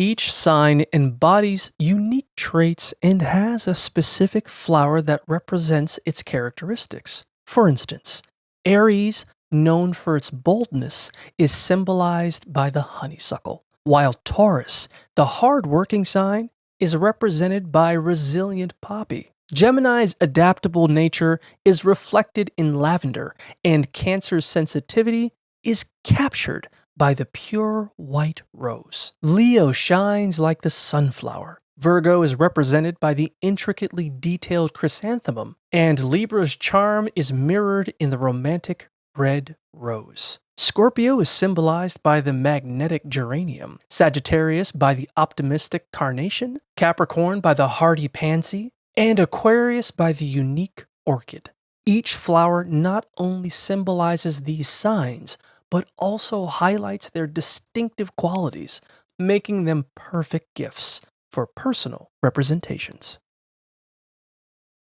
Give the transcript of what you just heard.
Each sign embodies unique traits and has a specific flower that represents its characteristics. For instance, Aries, known for its boldness, is symbolized by the honeysuckle, while Taurus, the hard-working sign, is represented by resilient poppy. Gemini's adaptable nature is reflected in lavender, and Cancer's sensitivity is captured by the pure white rose. Leo shines like the sunflower. Virgo is represented by the intricately detailed chrysanthemum, and Libra's charm is mirrored in the romantic red rose. Scorpio is symbolized by the magnetic geranium, Sagittarius by the optimistic carnation, Capricorn by the hardy pansy, and Aquarius by the unique orchid. Each flower not only symbolizes these signs, but also highlights their distinctive qualities, making them perfect gifts for personal representations.